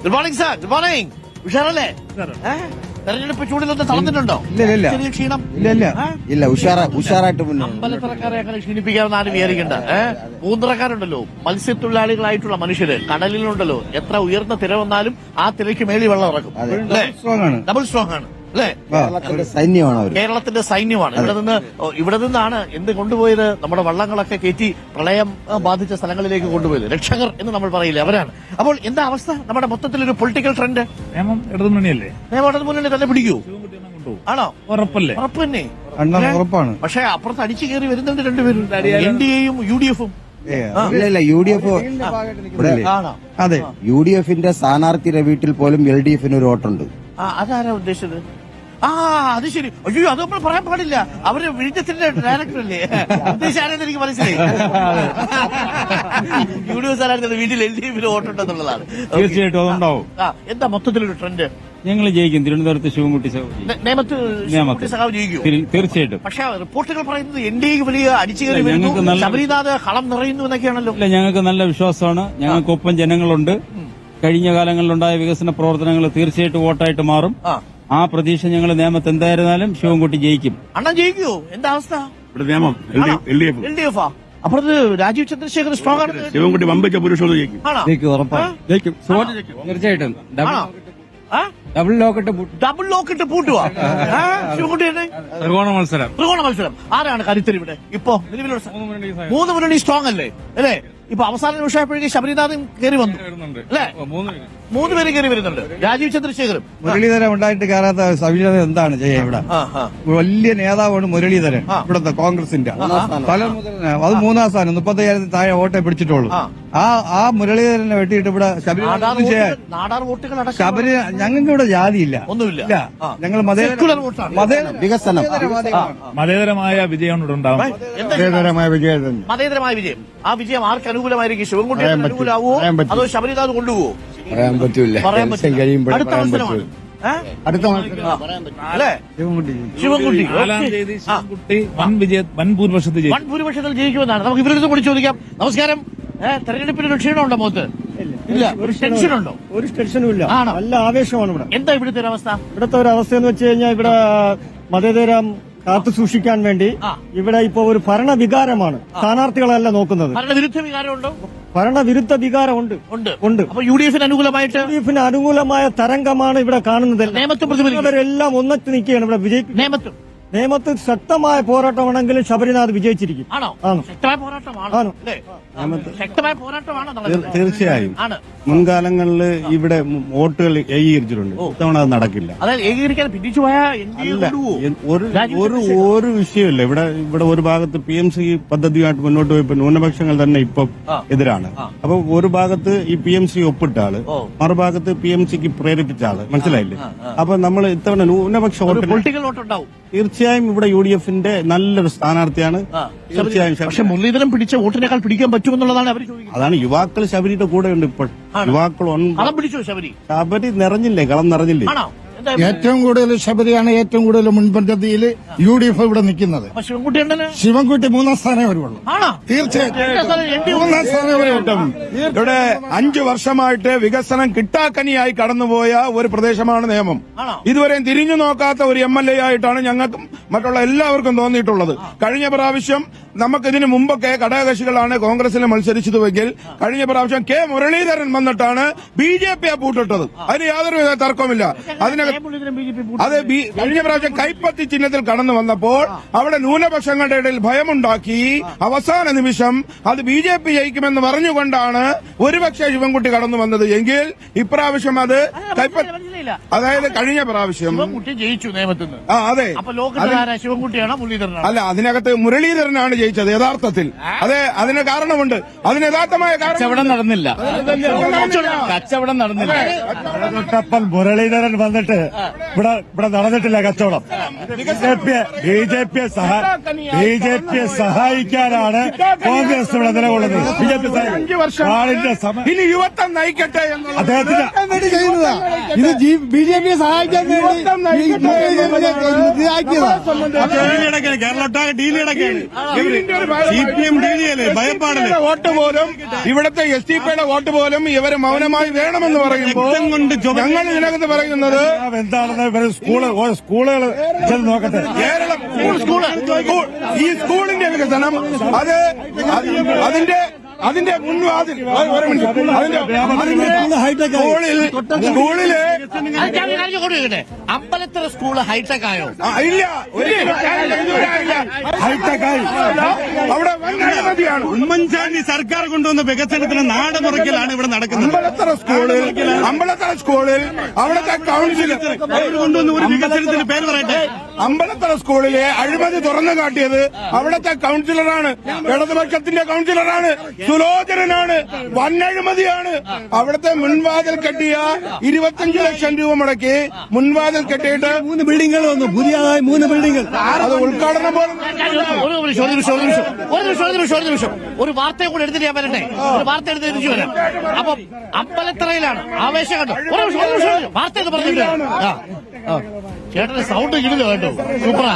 Good morning sir. Good morning. ഉഷാറല്ലേ? തെരഞ്ഞെടുപ്പ് ചൂടിലൊന്ന് തളർന്നിട്ടുണ്ടോ? ഇല്ല ചെറിയ ക്ഷീണം? ഇല്ല ഉഷാറായിട്ട് അമ്പലത്തറക്കാരെ അങ്ങനെ ക്ഷീണിപ്പിക്കാമെന്ന് ആരും വിചാരിക്കണ്ട. പൂന്തറക്കാരുണ്ടല്ലോ, മത്സ്യത്തൊഴിലാളികളായിട്ടുള്ള മനുഷ്യര് കടലിലുണ്ടല്ലോ, എത്ര ഉയർന്ന തിര വന്നാലും ആ തിരയ്ക്ക് മേളിൽ വെള്ളം ഇറക്കും. ഡബിൾ സ്ട്രോങ് ആണ് അല്ലേ? സൈന്യമാണ് കേരളത്തിന്റെ സൈന്യമാണ്. ഇവിടെ നിന്നാണ് എന്ത് കൊണ്ടുപോയത്? നമ്മുടെ വള്ളങ്ങളൊക്കെ കയറ്റി പ്രളയം ബാധിച്ച സ്ഥലങ്ങളിലേക്ക് കൊണ്ടുപോയത്. രക്ഷകർ എന്ന് നമ്മൾ പറയില്ലേ, അവരാണ്. അപ്പോൾ എന്താ അവസ്ഥ? നമ്മുടെ മൊത്തത്തിലൊരു പൊളിറ്റിക്കൽ ട്രെൻഡ് നിയമം ഇടതുമുന്നണിയല്ലേ? നിയമം ഇടതുമുന്നണി തന്നെ പിടിക്കൂ ആണോ? ഉറപ്പല്ലേ? ഉറപ്പ് തന്നെ. ഉറപ്പാണ്. പക്ഷെ അപ്പുറത്ത് അടിച്ചു കയറി വരുന്നുണ്ട് രണ്ടുപേരും, NDAയും UDF. ഇല്ല UDF ആണോ? അതെ, UDF സ്ഥാനാർത്ഥിയുടെ വീട്ടിൽ പോലും LDF ഒരു വോട്ടുണ്ട്. അതാരാ ഉദ്ദേശിച്ചത്? അത് ശരി. അയ്യോ, അത് നമ്മൾ പറയാൻ പാടില്ല. അവര് വിഴിഞ്ഞത്തിന്റെ ഡയറക്ടർ അല്ലേ? ഉദ്ദേശിച്ചാരെന്ന് എനിക്ക് മനസ്സിലായി. UDF സ്ഥാനാർത്ഥിയുടെ വീട്ടിൽ LDF വോട്ടുണ്ടെന്നുള്ളതാണ്. തീർച്ചയായിട്ടും അതുണ്ടാവും. എന്താ മൊത്തത്തിലൊരു ട്രെൻഡ്? ഞങ്ങൾ ജയിക്കും. തിരുവനന്തപുരത്ത് ശിവൻകുട്ടി നേമത്ത് സഖാവ് ജയിക്കും തീർച്ചയായിട്ടും. പക്ഷെ റിപ്പോർട്ടുകൾ പറയുന്നത് NDAക്ക് വലിയ അടിച്ചുകയറി വരുന്നു, ശബരിനാഥ് കളം നിറയുന്നു എന്നൊക്കെയാണല്ലോ. ഇല്ല, ഞങ്ങൾക്ക് നല്ല വിശ്വാസമാണ്. ഞങ്ങൾക്കൊപ്പം ജനങ്ങളുണ്ട്. കഴിഞ്ഞ കാലങ്ങളിലുണ്ടായ വികസന പ്രവർത്തനങ്ങൾ തീർച്ചയായിട്ടും വോട്ടായിട്ട് മാറും. ആ പ്രതീക്ഷ ഞങ്ങൾ നേമത്ത് എന്തായിരുന്നാലും ശിവൻകുട്ടി ജയിക്കും. അണ്ണൻ ജയിക്കുവോ? എന്താ അവസ്ഥ? നിയമം LDF അപ്പുറത്ത് രാജീവ് ചന്ദ്രശേഖർ സ്ട്രോങ് ആണ്. ശിവൻകുട്ടി വമ്പിച്ച പുരുഷോട് ജയിക്കും. തീർച്ചയായിട്ടും. ഡബിൾ ലോക്കിട്ട് പൂട്ടുവാ ശിവൻകുട്ടി തന്നെ. ത്രികോണ മത്സരം. ആരാണ് കരുത്തർ ഇവിടെ ഇപ്പോ നിലവിലുള്ള? 3 മുന്നണി സ്ട്രോങ് അല്ലേ? ഇപ്പൊ അവസാന നിമിഷമായപ്പോഴേക്കും ശബരിനാഥും കയറി വന്നു അല്ലേ? 3 പേര് കയറി വരുന്നുണ്ട്. രാജീവ് ചന്ദ്രശേഖരും. മുരളീധരൻ ഉണ്ടായിട്ട് കയറാത്ത സവിനീത എന്താണ് ചെയ്യാ? ഇവിടെ വലിയ നേതാവാണ് മുരളീധരൻ, ഇവിടുത്തെ കോൺഗ്രസിന്റെ. തലം മുതൽ അത് 3-ാം സ്ഥാനം, 35,000 താഴെ വോട്ടേ പിടിച്ചിട്ടുള്ളൂ. ആ മുരളീധരനെ വെട്ടിയിട്ട് ഇവിടെ നാടാർ വോട്ടുകൾ ശബരി ഞങ്ങൾക്ക് ഇവിടെ ജാതിയില്ല, ഒന്നുമില്ല. ഞങ്ങൾ വികസനം മതേതരമായ വിജയം ഉണ്ടാവും. മതേതരമായ വിജയം. ആ വിജയം ആർക്ക് അനുകൂലമായിരിക്കും? ശിവൻകുട്ടി അനുകൂലമാവോ അതോ ശബരിനാഥ് കൊണ്ടുപോവോ? പറയാൻ പറ്റൂല. അടുത്ത മത്സരമാണ്. ശിവൻകുട്ടി 4-ാം തീയതി ശിവൻകുട്ടി വൻ ഭൂരിപക്ഷത്തിൽ ജയിക്കുമെന്നാണ്. നമുക്ക് ഇവരുടെ കൂടി ചോദിക്കാം. നമസ്കാരം. തെരഞ്ഞെടുപ്പിന് ഒരു ക്ഷീണമുണ്ടോ മുഖത്ത്? ഇല്ല. ഒരു ടെൻഷനുണ്ടോ? ഒരു ടെൻഷനും ഇല്ല. നല്ല ആവേശമാണ് ഇവിടെ. എന്താ ഇവിടുത്തെ ഒരു അവസ്ഥ? ഇവിടുത്തെ ഒരു അവസ്ഥ എന്ന് വെച്ച് കഴിഞ്ഞാൽ ഇവിടെ മതേതരം കാത്തു സൂക്ഷിക്കാൻ വേണ്ടി ഇവിടെ ഇപ്പോ ഒരു ഭരണവികാരമാണ് സ്ഥാനാർത്ഥികളല്ല നോക്കുന്നത്. ഭരണവിരുദ്ധ വികാരമുണ്ടോ? ഭരണവിരുദ്ധ വികാരമുണ്ട്. അപ്പൊ UDFന് അനുകൂലമായിട്ട് UDFന് അനുകൂലമായ തരംഗമാണ് ഇവിടെ കാണുന്നത്. അവരെല്ലാം ഒന്നിച്ച് നിൽക്കുകയാണ് ഇവിടെ വിജയിക്കും. നേമത്ത് ശക്തമായ പോരാട്ടമാണെങ്കിലും ശബരിനാഥ് വിജയിച്ചിരിക്കും. ശക്തമായ പോരാട്ടമാണ്. തീർച്ചയായും മുൻകാലങ്ങളിൽ ഇവിടെ വോട്ടുകൾ ഏകീകരിച്ചിട്ടുണ്ട്. ഇത്തവണ അത് നടക്കില്ല. അതായത് ഏകീകരിക്കാൻ പിടിച്ചു ഒരു വിഷയമില്ല. ഇവിടെ ഒരു ഭാഗത്ത് PMC പദ്ധതിയുമായിട്ട് മുന്നോട്ട് പോയപ്പോ ന്യൂനപക്ഷങ്ങൾ തന്നെ ഇപ്പൊ എതിരാണ്. അപ്പൊ ഒരു ഭാഗത്ത് ഈ PMC ഒപ്പിട്ട ആള്, മറുഭാഗത്ത് PMCക്ക് പ്രേരിപ്പിച്ച ആള്, മനസ്സിലായില്ലേ? അപ്പൊ നമ്മൾ ഇത്തവണ ന്യൂനപക്ഷ പൊളിറ്റിക്കൽ വോട്ടുണ്ടാവും. തീർച്ചയായും ഇവിടെ UDFന്റെ നല്ലൊരു സ്ഥാനാർത്ഥിയാണ്. തീർച്ചയായും. പക്ഷെ മുരളീധരൻ പിടിച്ച വോട്ടിനേക്കാൾ പിടിക്കാൻ പറ്റുമെന്നുള്ളതാണ് അവർ ചോദിക്കുന്നത്. അതാണ് യുവാക്കൾ ശബരിയുടെ കൂടെ ഉണ്ട്. ഇപ്പോൾ യുവാക്കൾ കളം പിടിച്ചോ? ശബരി നിറഞ്ഞില്ലേ? കളം നിറഞ്ഞില്ലേ? ഏറ്റവും കൂടുതൽ ശബരിയാണ് ഏറ്റവും കൂടുതൽ മുൻപന്തിയിൽ UDF ഇവിടെ നിൽക്കുന്നത്. ശിവൻകുട്ടി 3-ാം സ്ഥാനം വരുള്ളൂ. തീർച്ചയായും 3-ാം സ്ഥാനം വരെ കിട്ടും. ഇവിടെ 5 വർഷമായിട്ട് വികസനം കിട്ടാക്കനിയായി കടന്നുപോയ ഒരു പ്രദേശമാണ് നേമം. ഇതുവരെയും തിരിഞ്ഞു നോക്കാത്ത ഒരു MLA ആയിട്ടാണ് ഞങ്ങൾക്കും മറ്റുള്ള എല്ലാവർക്കും തോന്നിയിട്ടുള്ളത്. കഴിഞ്ഞ പ്രാവശ്യം നമുക്കിതിനു മുമ്പൊക്കെ ഘടകകക്ഷികളാണ് കോൺഗ്രസിനെ മത്സരിച്ചതുവെങ്കിൽ കഴിഞ്ഞ പ്രാവശ്യം K മുരളീധരൻ വന്നിട്ടാണ് BJP പൂട്ടിട്ടത്. അതിന് യാതൊരു തർക്കവുമില്ല. അത് കഴിഞ്ഞ പ്രാവശ്യം കൈപ്പത്തി ചിഹ്നത്തിൽ കടന്നു വന്നപ്പോൾ അവിടെ ന്യൂനപക്ഷങ്ങളുടെ ഇടയിൽ ഭയമുണ്ടാക്കി അവസാന നിമിഷം അത് BJP ജയിക്കുമെന്ന് പറഞ്ഞുകൊണ്ടാണ് ഒരുപക്ഷെ ശിവൻകുട്ടി കടന്നു വന്നത്. എങ്കിൽ ഇപ്രാവശ്യം അത് അതായത് കഴിഞ്ഞ പ്രാവശ്യം ജയിച്ചു നേമത്തുനിന്ന്. അതെ. ശിവൻകുട്ടിയാണോ മുരളീധരനാണോ? അല്ല, അതിനകത്ത് മുരളീധരനാണ് ജയിച്ചത് യഥാർത്ഥത്തിൽ. അതെ, അതിന് കാരണമുണ്ട്. അതിന് യഥാർത്ഥമായ കച്ചവടം നടന്നില്ല. മുരളീധരൻ വന്നിട്ട് ഇവിടെ നടന്നിട്ടില്ല കച്ചവടം. BJP സഹായിക്കാനാണ് കോൺഗ്രസ് ഇവിടെ നിലകൊള്ളുന്നത്. BJP ഇനി യുവത്വം നയിക്കട്ടെ അദ്ദേഹത്തിന് ഇത് BJP സഹായിക്കാൻ വേണ്ടി കേരളൊട്ടാകെ CPM ഭയപ്പാടില്ല വോട്ട് പോലും ഇവിടുത്തെ SDPയുടെ വോട്ട് പോലും ഇവര് മൗനമായി വേണമെന്ന് പറയുമ്പോൾ ഞങ്ങൾ ഇതിനകത്ത് പറയുന്നത് എന്താണെന്ന് സ്കൂളുകൾ നോക്കട്ടെ. കേരളം ഈ സ്കൂളിന്റെ വികസനം അതിന്റെ മുൻവാതിൽ ഒരു മിനിറ്റ്. സ്കൂളില് അമ്പലത്തറ സ്കൂള് ഹൈടെക് ആയോ? ഇല്ല, ഹൈടെക് ആയി. അവിടെ വൻ അഴിമതിയാണ്. ഉമ്മൻചാണ്ടി സർക്കാർ കൊണ്ടുവന്ന വികസനത്തിന് നാട് മുറിക്കലാണ് ഇവിടെ നടക്കുന്നത്. അമ്പലത്തറ സ്കൂളിൽ അവിടുത്തെ കൌൺസിൽ കൊണ്ടുവന്ന ഒരു വികസനത്തിന് പേര് പറയട്ടെ. അമ്പലത്തറ സ്കൂളിലെ അഴിമതി തുറന്നു കാട്ടിയത് അവിടുത്തെ കൌൺസിലറാണ്, ഇടതുപക്ഷത്തിന്റെ കൌൺസിലറാണ്, സുലോചനനാണ്. വന്നഴിമതിയാണ്. അവിടുത്തെ മുൻവാതിൽ കെട്ടിയ 25 ലക്ഷം രൂപ മുടക്കി മുൻവാതിൽ കെട്ടിയിട്ട് 3 ബിൽഡിങ്ങുകൾ വന്നു, പുതിയതായി 3 ബിൽഡിംഗ്. അത് ഉദ്ഘാടനം പോലും ഒരു നിമിഷം ഒരു വാർത്തയും കൂടെ എടുത്തിട്ട് ഞാൻ വരട്ടെ. ഒരു വാർത്ത എടുത്ത് തിരിച്ചു വരാം. അപ്പം അമ്പലത്തറയിലാണ് ആവേശം കണ്ടു. ഒരു നിമിഷം വാർത്ത എന്ന് പറഞ്ഞിട്ട് ചേട്ടന്റെ സൗണ്ട് കിടിലോ കേട്ടോ, സൂപ്പറാ.